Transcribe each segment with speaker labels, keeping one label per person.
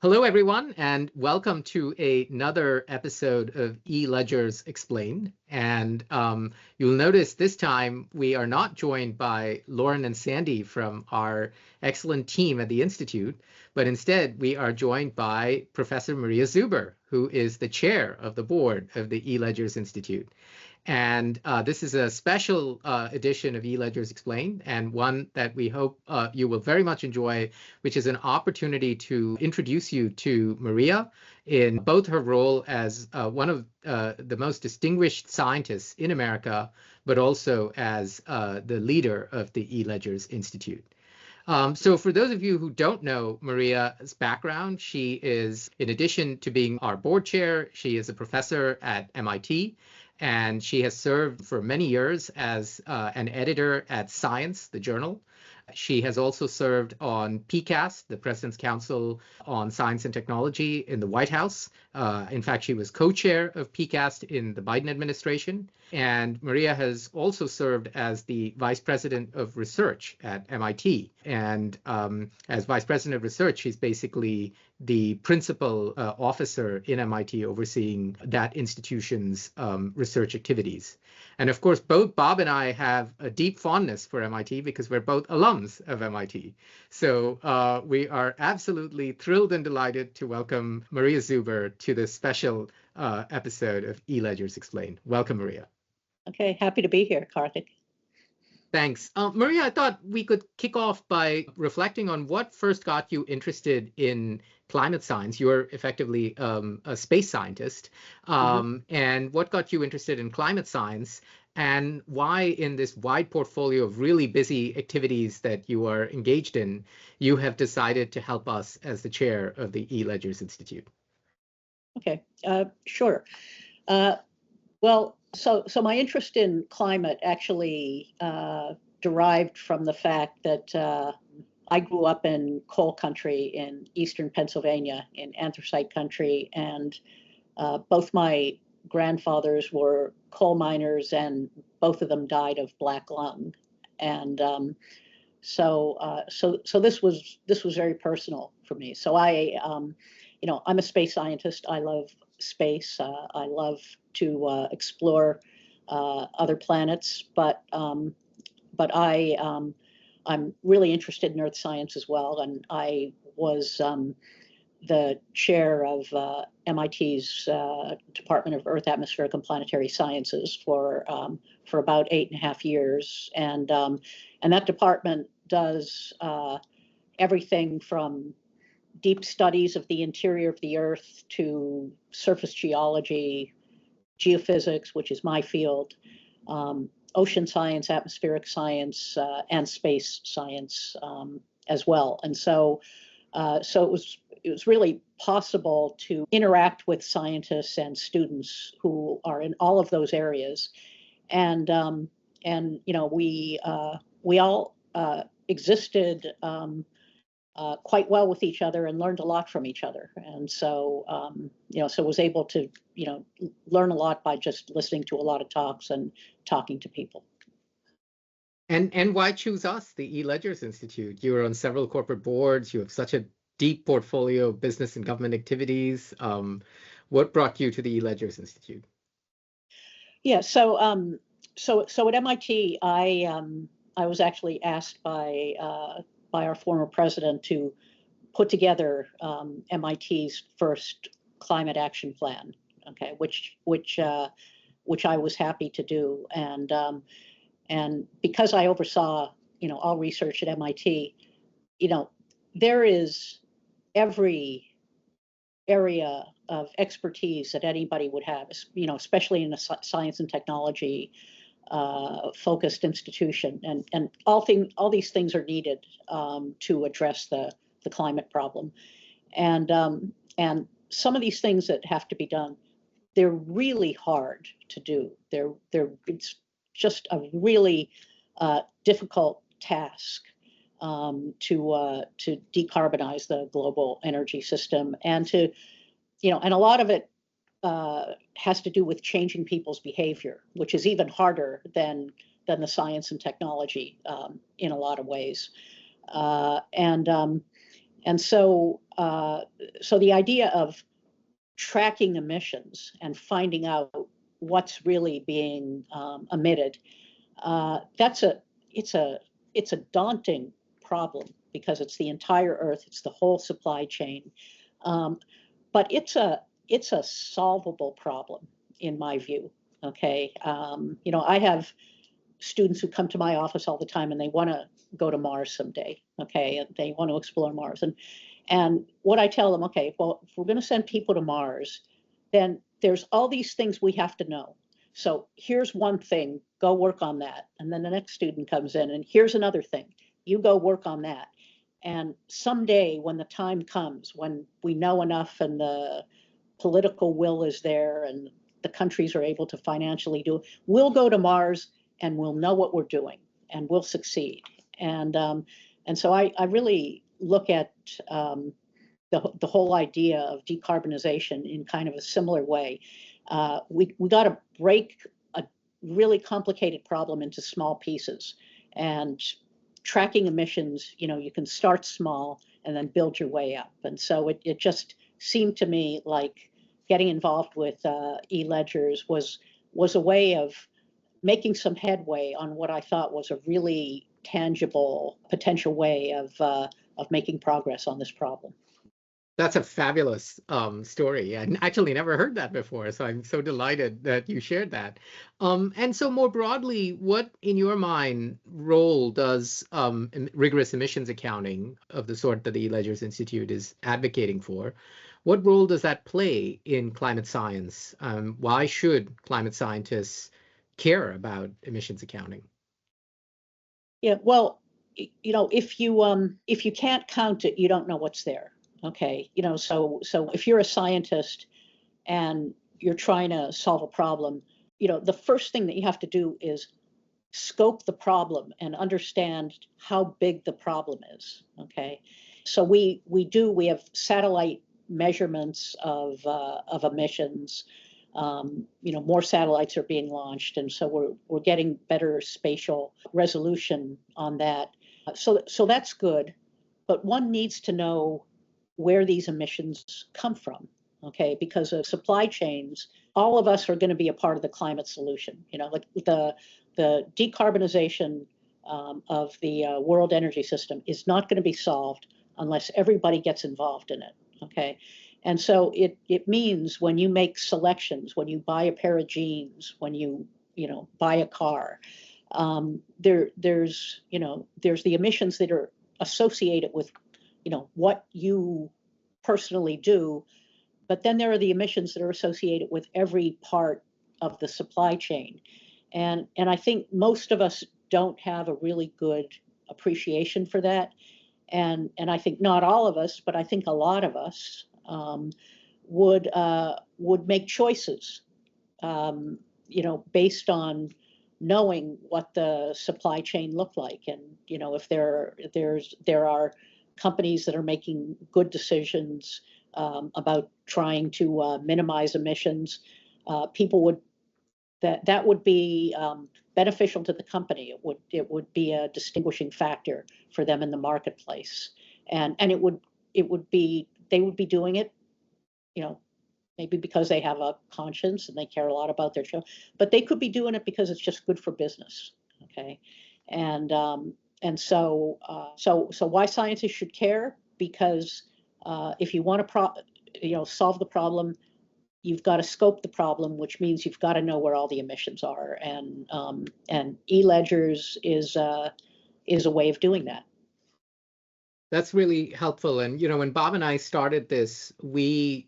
Speaker 1: Hello, everyone, and welcome to another episode of E-Ledgers Explained. And you'll notice this time we are not joined by Lauren and Sandy from our excellent team at the Institute, but instead we are joined by Professor Maria Zuber, who is the chair of the board of the E-Ledgers Institute. And this is a special edition of E-Ledgers Explained, and one that we hope you will very much enjoy, which is an opportunity to introduce you to Maria in both her role as one of the most distinguished scientists in America, but also as the leader of the E-Ledgers Institute. So for those of you who don't know Maria's background, she is, in addition to being our board chair, she is a professor at MIT. And she has served for many years as an editor at Science, the journal. She has also served on PCAST, the President's Council on Science and Technology in the White House. In fact, she was co-chair of PCAST in the Biden administration. And Maria has also served as the Vice President of Research at MIT. And as Vice President of Research, she's basically the principal officer in MIT overseeing that institution's research activities. And of course, both Bob and I have a deep fondness for MIT because we're both alums of MIT. So we are absolutely thrilled and delighted to welcome Maria Zuber to this special episode of E-Ledgers Explained. Welcome, Maria.
Speaker 2: Okay, happy to be here, Karthik.
Speaker 1: Thanks. Maria, I thought we could kick off by reflecting on what first got you interested in climate science. You're effectively a space scientist. And what got you interested in climate science, and why in this wide portfolio of really busy activities that you are engaged in, you have decided to help us as the chair of the E-Ledgers Institute?
Speaker 2: Okay, sure. Well, so my interest in climate actually derived from the fact that I grew up in coal country in eastern Pennsylvania, in anthracite country, and both my grandfathers were coal miners, and both of them died of black lung. And so this was very personal for me. So I'm a space scientist. I love space. I love to explore other planets, but I'm really interested in earth science as well. And I was the chair of MIT's Department of Earth, Atmospheric, and Planetary Sciences for about 8.5 years. And that department does everything from deep studies of the interior of the Earth to surface geology, geophysics, which is my field, ocean science, atmospheric science, and space science as well. And so it was really possible to interact with scientists and students who are in all of those areas. And we all existed quite well with each other and learned a lot from each other. And so, so was able to, learn a lot by just listening to a lot of talks and talking to people.
Speaker 1: And why choose us, the E-Ledgers Institute? You are on several corporate boards. You have such a deep portfolio of business and government activities. What brought you to the E-Ledgers Institute?
Speaker 2: Yeah, so at MIT, I was actually asked by our former president to put together MIT's first climate action plan, okay, which I was happy to do, and because I oversaw all research at MIT, there is every area of expertise that anybody would have, especially in a science and technology focused institution, and all these things are needed to address the climate problem, and some of these things that have to be done, they're really hard to do. It's just a really difficult task to decarbonize the global energy system, and and a lot of it has to do with changing people's behavior, which is even harder than the science and technology in a lot of ways. And so, so the idea of tracking emissions and finding out what's really being emitted, it's a daunting problem because it's the entire Earth, it's the whole supply chain, but it's a solvable problem in my view. Okay, I have students who come to my office all the time and they want to go to Mars someday. Okay, and they want to explore Mars, and what I tell them, okay, well, if we're going to send people to Mars, then there's all these things we have to know. So here's one thing, go work on that. And then the next student comes in and here's another thing, you go work on that. And someday when the time comes, when we know enough and the political will is there and the countries are able to financially do it, we'll go to Mars and we'll know what we're doing and we'll succeed. And so I really look at the whole idea of decarbonization in kind of a similar way. We got to break a really complicated problem into small pieces, and tracking emissions, you can start small and then build your way up. And so it just seemed to me like getting involved with e-ledgers was a way of making some headway on what I thought was a really tangible potential way of making progress on this problem.
Speaker 1: That's a fabulous story. I actually never heard that before, so I'm so delighted that you shared that. And so more broadly, what in your mind role does rigorous emissions accounting of the sort that the E-Ledgers Institute is advocating for, what role does that play in climate science? Why should climate scientists care about emissions accounting?
Speaker 2: Yeah, well, if you can't count it, you don't know what's there. Okay, so if you're a scientist and you're trying to solve a problem, the first thing that you have to do is scope the problem and understand how big the problem is. Okay, so we have satellite measurements of emissions. More satellites are being launched, and so we're getting better spatial resolution on that. So that's good, but one needs to know where these emissions come from, okay? Because of supply chains, all of us are going to be a part of the climate solution. Like the decarbonization of the world energy system is not going to be solved unless everybody gets involved in it, okay? And so it means when you make selections, when you buy a pair of jeans, when you buy a car, there's the emissions that are associated with what you personally do, but then there are the emissions that are associated with every part of the supply chain. And I think most of us don't have a really good appreciation for that. And I think not all of us, but I think a lot of us would make choices, based on knowing what the supply chain looked like. And if there are companies that are making good decisions about trying to minimize emissions, people would that would be beneficial to the company. It would be a distinguishing factor for them in the marketplace, and it would be they would be doing it, maybe because they have a conscience and they care a lot about their show, but they could be doing it because it's just good for business. Okay, and so why scientists should care? Because if you want to solve the problem, you've got to scope the problem, which means you've got to know where all the emissions are, and e-ledgers is a way of doing that.
Speaker 1: That's really helpful. And, when Bob and I started this, we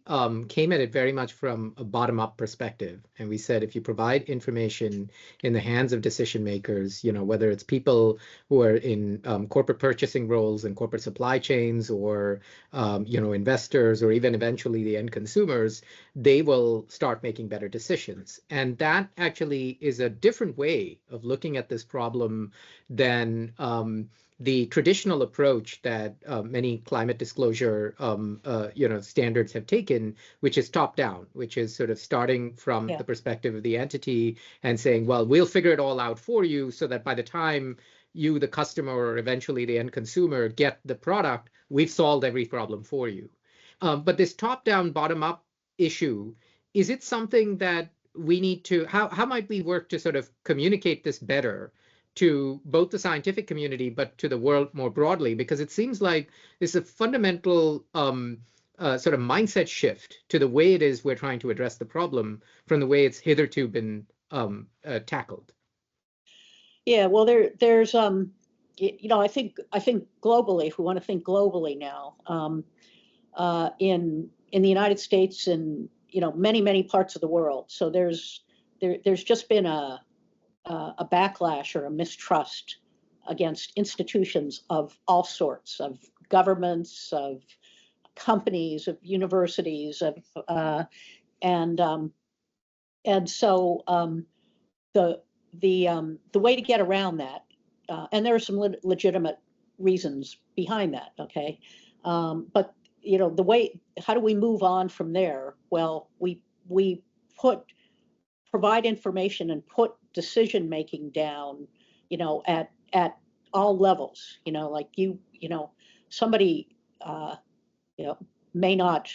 Speaker 1: came at it very much from a bottom-up perspective. And we said, if you provide information in the hands of decision makers, whether it's people who are in corporate purchasing roles and corporate supply chains, or, investors, or even eventually the end consumers, they will start making better decisions. And that actually is a different way of looking at this problem than the traditional approach that many climate disclosure standards have taken, which is top down, which is sort of starting from the perspective of the entity and saying, well, we'll figure it all out for you, so that by the time you, the customer, or eventually the end consumer, get the product, we've solved every problem for you. But this top-down, bottom-up issue, is it something that we need to, how might we work to sort of communicate this better to both the scientific community, but to the world more broadly? Because it seems like there's a fundamental sort of mindset shift to the way it is we're trying to address the problem from the way it's hitherto been tackled.
Speaker 2: Yeah, well, there's I think globally, if we want to think globally now, in the United States and many parts of the world. So there's just been a backlash or a mistrust against institutions of all sorts, of governments, of companies, of universities, of and so the way to get around that, and there are some legitimate reasons behind that. Okay, but the way, how do we move on from there? Well, we provide information and put decision making down, at all levels. Like somebody may not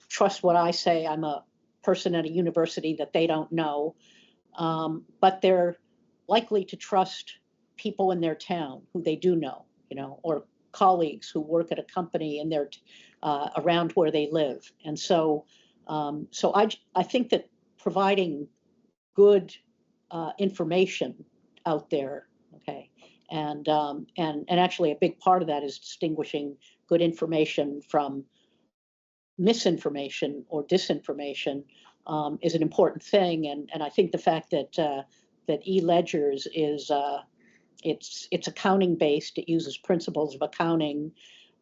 Speaker 2: trust what I say. I'm a person at a university that they don't know, but they're likely to trust people in their town who they do know, or colleagues who work at a company in their around where they live. And so I think that providing good information out there, okay, and actually a big part of that is distinguishing good information from misinformation or disinformation, is an important thing. And I think the fact that e-ledgers is it's accounting based, it uses principles of accounting,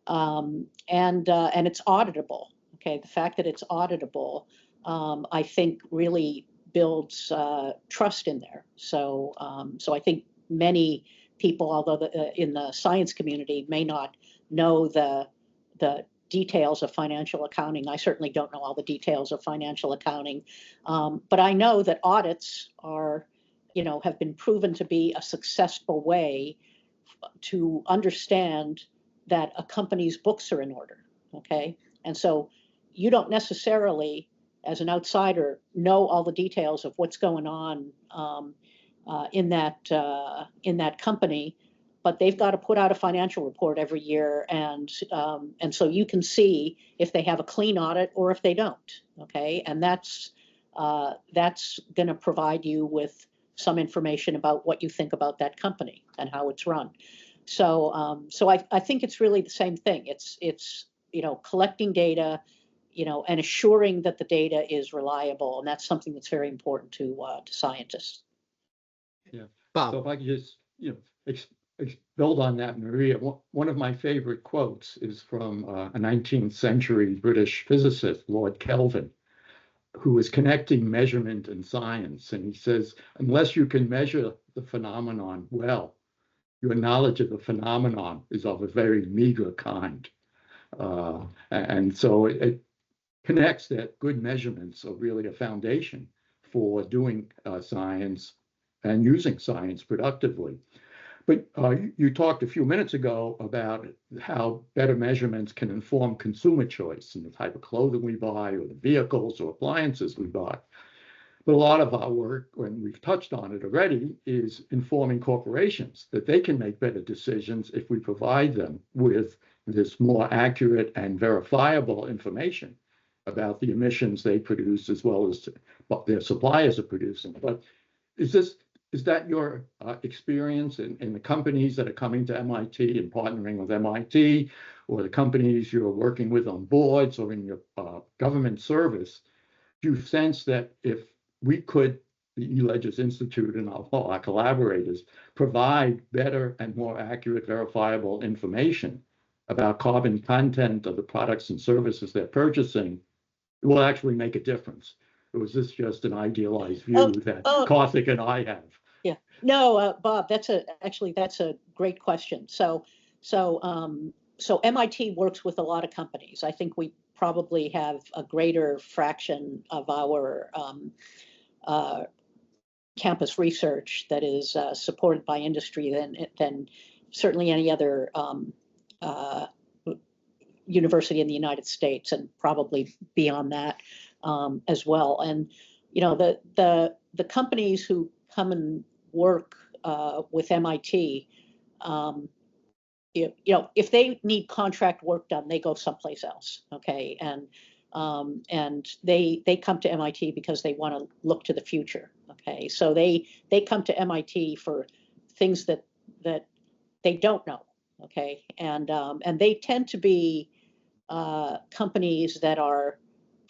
Speaker 2: and it's auditable. Okay, the fact that it's auditable, I think really builds trust in there. So I think many people, although in the science community, may not know the details of financial accounting. I certainly don't know all the details of financial accounting, but I know that audits are, have been proven to be a successful way to understand that a company's books are in order. Okay, and so you don't necessarily, as an outsider, know all the details of what's going on in that company, but they've got to put out a financial report every year, and so you can see if they have a clean audit or if they don't. Okay, and that's going to provide you with some information about what you think about that company and how it's run. So I think it's really the same thing. It's collecting data, and assuring that the data is reliable, and that's something that's very important to scientists.
Speaker 3: Yeah.
Speaker 1: Bob.
Speaker 3: So if I could just build on that, Maria, one of my favorite quotes is from a 19th century British physicist, Lord Kelvin, who was connecting measurement and science. And he says, unless you can measure the phenomenon well, your knowledge of the phenomenon is of a very meager kind. And so it connects that good measurements are really a foundation for doing science and using science productively. But you talked a few minutes ago about how better measurements can inform consumer choice and the type of clothing we buy or the vehicles or appliances we buy. But a lot of our work, when we've touched on it already, is informing corporations that they can make better decisions if we provide them with this more accurate and verifiable information about the emissions they produce as well as what their suppliers are producing. But is that your experience in the companies that are coming to MIT and partnering with MIT, or the companies you're working with on boards or in your government service? Do you sense that if we could, the eLedgers Institute and our collaborators, provide better and more accurate, verifiable information about carbon content of the products and services they're purchasing, it will actually make a difference? Or is this just an idealized view that Karthik and I have?
Speaker 2: Yeah, no, Bob, that's a great question. So MIT works with a lot of companies. I think we probably have a greater fraction of our campus research that is supported by industry than certainly any other university in the United States, and probably beyond that as well. And the companies who come and work with MIT, if they need contract work done, they go someplace else. Okay, and they come to MIT because they want to look to the future. Okay, so they come to MIT for things that they don't know. Okay, and they tend to be companies that are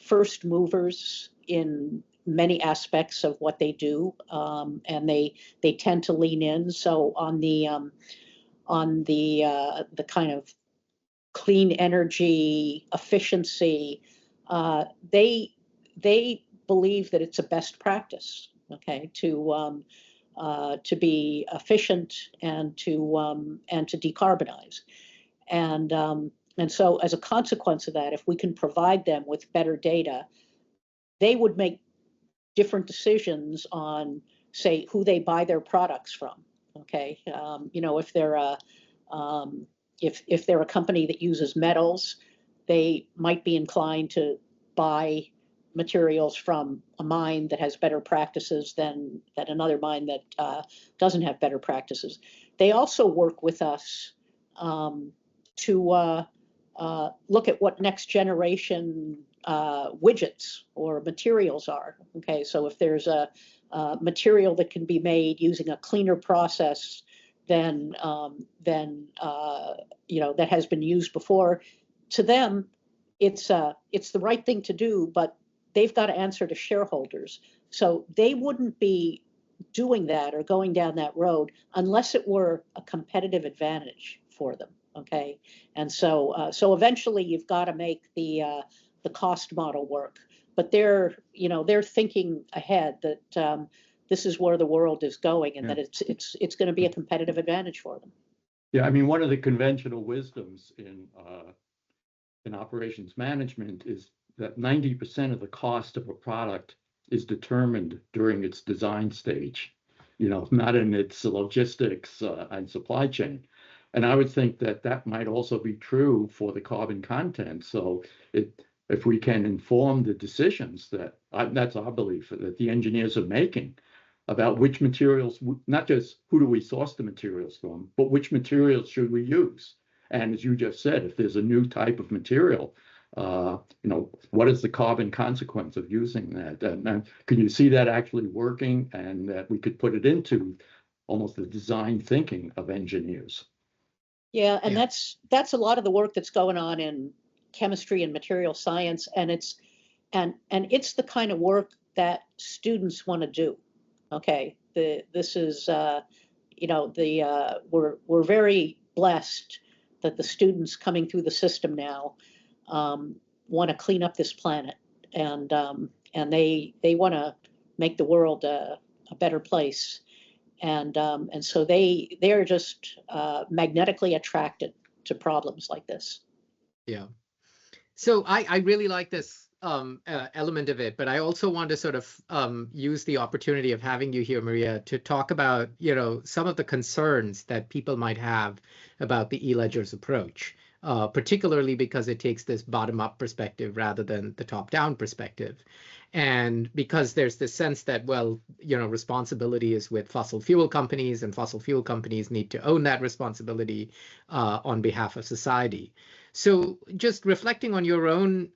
Speaker 2: first movers in many aspects of what they do, and they tend to lean in. So on the kind of clean energy efficiency, they believe that it's a best practice, okay, to be efficient and to decarbonize, and so as a consequence of that, if we can provide them with better data, they would make different decisions on, say, who they buy their products from. Okay, if they're a company that uses metals, they might be inclined to buy materials from a mine that has better practices than another mine that doesn't have better practices. They also work with us to look at what next generation widgets or materials are. Okay, so if there's a material that can be made using a cleaner process than that has been used before, to them, it's the right thing to do, but they've got to answer to shareholders. So they wouldn't be doing that or going down that road unless it were a competitive advantage for them. Okay, and so eventually you've got to make the cost model work, but they're thinking ahead that this is where the world is going, and that it's going to be a competitive advantage for them.
Speaker 3: Yeah, I mean, one of the conventional wisdoms in operations management is that 90% of the cost of a product is determined during its design stage, not in its logistics and supply chain. And I would think that might also be true for the carbon content. So if we can inform the decisions that's our belief, that the engineers are making about which materials, not just who do we source the materials from, but which materials should we use. And as you just said, if there's a new type of material, what is the carbon consequence of using that? And can you see that actually working, and that we could put it into almost the design thinking of engineers?
Speaker 2: Yeah, and that's a lot of the work that's going on in chemistry and material science, and it's the kind of work that students want to do. Okay, this is we're very blessed that the students coming through the system now want to clean up this planet, and they want to make the world a better place. And so they're just magnetically attracted to problems like this.
Speaker 1: Yeah. So I really like this element of it, but I also want to sort of use the opportunity of having you here, Maria, to talk about some of the concerns that people might have about the eLedger's approach, particularly because it takes this bottom-up perspective rather than the top-down perspective. And because there's this sense that, responsibility is with fossil fuel companies, and fossil fuel companies need to own that responsibility on behalf of society. So just reflecting on your own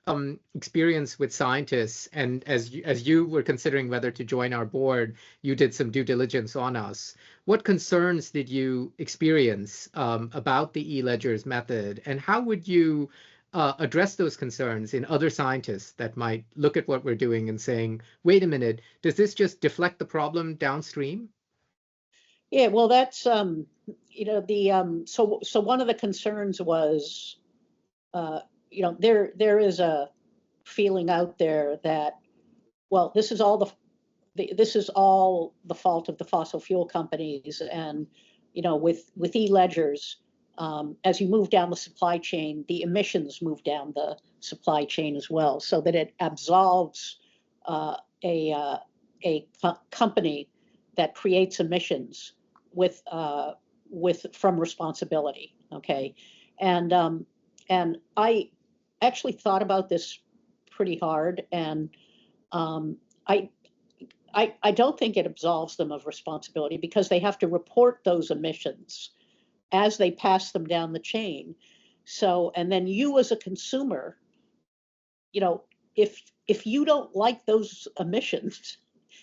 Speaker 1: experience with scientists, and as you were considering whether to join our board, you did some due diligence on us. What concerns did you experience about the eLedger's method, and how would you address those concerns in other scientists that might look at what we're doing and saying, wait a minute, does this just deflect the problem downstream?
Speaker 2: Yeah, well, that's so one of the concerns was there is a feeling out there that, well, this is all the fault of the fossil fuel companies, and with eLedgers, as you move down the supply chain, the emissions move down the supply chain as well, so that it absolves a company that creates emissions with from responsibility. Okay, and I actually thought about this pretty hard, and I don't think it absolves them of responsibility, because they have to report those emissions as they pass them down the chain. So, and then you as a consumer, if you don't like those emissions,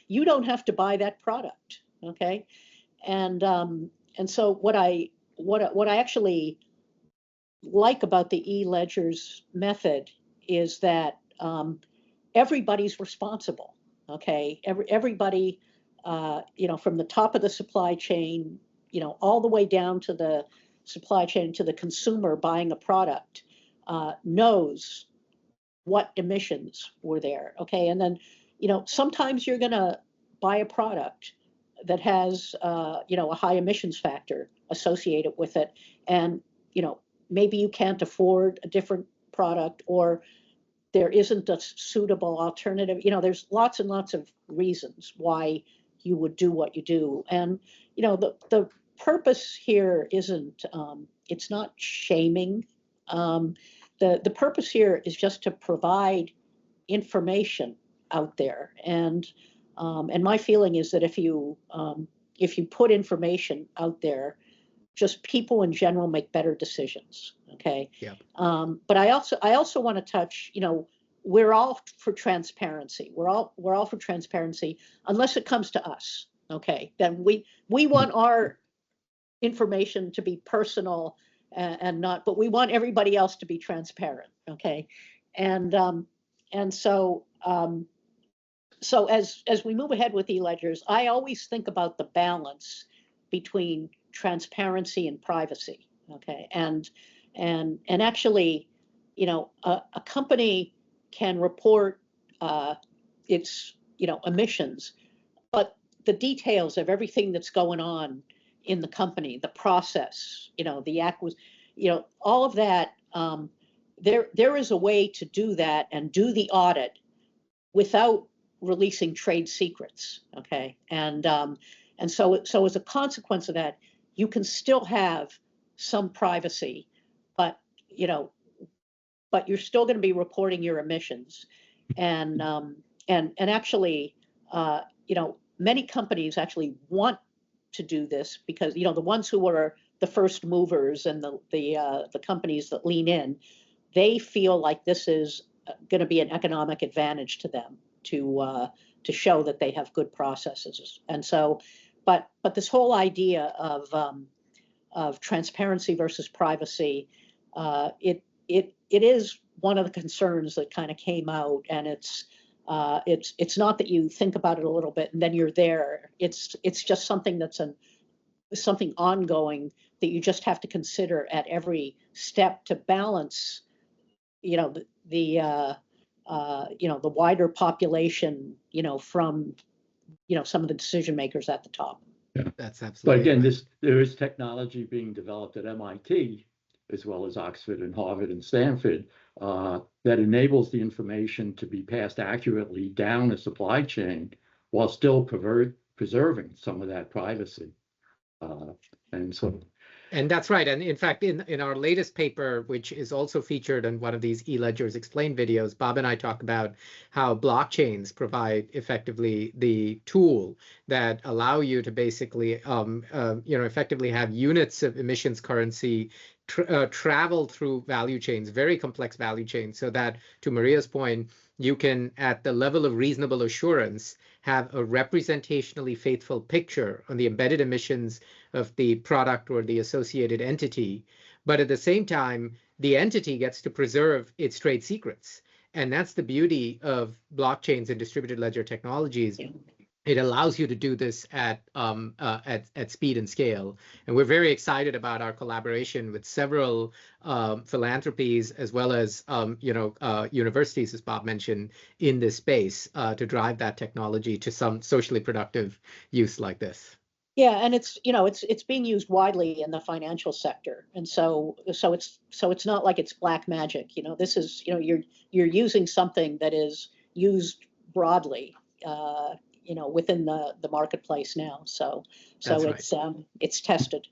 Speaker 2: you don't have to buy that product. Okay, and so what I actually like about the e-ledgers method is that everybody's responsible. Okay, everybody, from the top of the supply chain, all the way down to the supply chain to the consumer buying a product, knows what emissions were there. Okay, and then, sometimes you're going to buy a product that has, a high emissions factor associated with it, and maybe you can't afford a different product, or there isn't a suitable alternative. There's lots and lots of reasons why you would do what you do. And, the purpose here isn't, it's not shaming. The purpose here is just to provide information out there. And my feeling is that if you put information out there, just people in general make better decisions. Okay.
Speaker 1: Yeah.
Speaker 2: But I also want to touch, we're all for transparency. We're all for transparency, unless it comes to us. Okay. Then we want our information to be personal and not, but we want everybody else to be transparent. Okay. And so as we move ahead with e-ledgers, I always think about the balance between transparency and privacy. Okay. And actually, a company can report its, emissions, but the details of everything that's going on in the company, the process, all of that, there is a way to do that and do the audit without releasing trade secrets. Okay. And so as a consequence of that, you can still have some privacy, but you're still going to be reporting your emissions. And actually, many companies actually want to do this, because the ones who are the first movers and the companies that lean in, they feel like this is going to be an economic advantage to them to show that they have good processes. And so, but this whole idea of transparency versus privacy, it is one of the concerns that kind of came out, and it's not that you think about it a little bit and then you're there. It's just something that's something ongoing that you just have to consider at every step to balance, the wider population, from, some of the decision makers at the top.
Speaker 3: Yeah.
Speaker 1: That's absolutely.
Speaker 3: But again,
Speaker 1: right.
Speaker 3: there is technology being developed at MIT, as well as Oxford and Harvard and Stanford, that enables the information to be passed accurately down a supply chain while still preserving some of that privacy.
Speaker 1: And that's right. And in fact, in our latest paper, which is also featured in one of these e-ledgers explained videos, Bob and I talk about how blockchains provide effectively the tool that allow you to basically, effectively have units of emissions currency travel through value chains, very complex value chains, so that, to Maria's point, you can, at the level of reasonable assurance, have a representationally faithful picture on the embedded emissions of the product or the associated entity. But at the same time, the entity gets to preserve its trade secrets. And that's the beauty of blockchains and distributed ledger technologies. Yeah. It allows you to do this at speed and scale. And we're very excited about our collaboration with several philanthropies, as well as universities, as Bob mentioned, in this space to drive that technology to some socially productive use like this.
Speaker 2: Yeah, and it's being used widely in the financial sector, and so it's not like it's black magic. This is you're using something that is used broadly. within the marketplace now. So
Speaker 1: That's right.
Speaker 2: It's tested.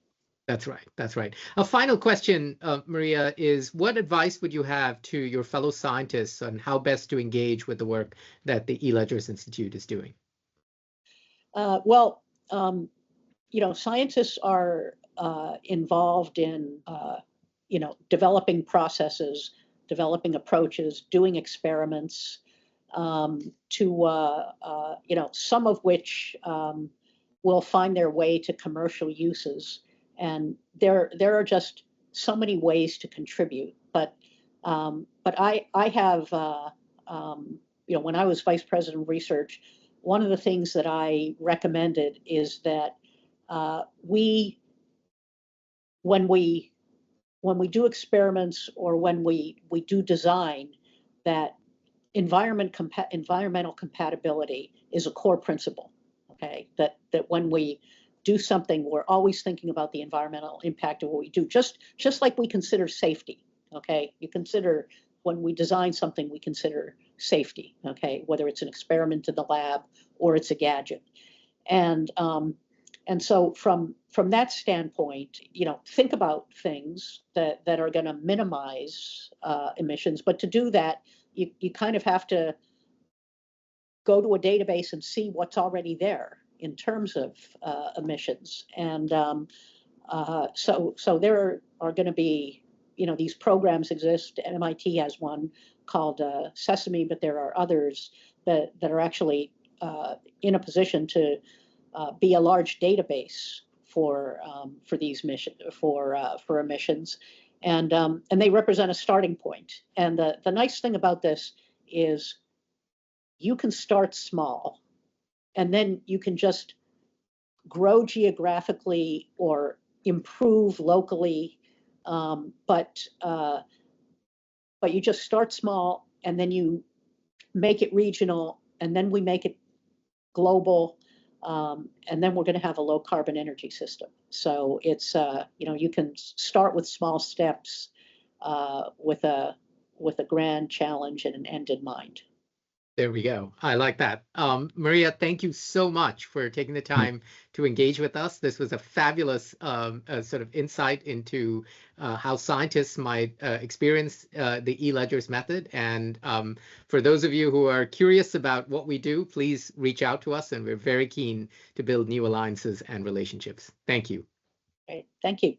Speaker 1: That's right. That's right. A final question, Maria, is what advice would you have to your fellow scientists on how best to engage with the work that the eLedgers Institute is doing?
Speaker 2: Well, scientists are involved in, developing processes, developing approaches, doing experiments, some of which will find their way to commercial uses. And there are just so many ways to contribute. But I have, when I was vice president of research, one of the things that I recommended is that when we do experiments or when we do design, that environmental compatibility is a core principle. Okay, that when we do something, we're always thinking about the environmental impact of what we do, just like we consider safety. Okay, when we design something, we consider safety. Okay, whether it's an experiment in the lab or it's a gadget, and so from that standpoint, think about things that are going to minimize emissions. But to do that, you kind of have to go to a database and see what's already there in terms of emissions. And so there are going to be, these programs exist. MIT has one called Sesame, but there are others that are actually in a position to be a large database for these for emissions, and they represent a starting point. And the nice thing about this is you can start small, and then you can just grow geographically or improve locally, but you just start small, and then you make it regional, and then we make it global, and then we're going to have a low carbon energy system. So it's you can start with small steps with a grand challenge and an end in mind.
Speaker 1: There we go. I like that. Maria, thank you so much for taking the time to engage with us. This was a fabulous sort of insight into how scientists might experience the eLedgers method. And for those of you who are curious about what we do, please reach out to us, and we're very keen to build new alliances and relationships. Thank you.
Speaker 2: Great. Thank you.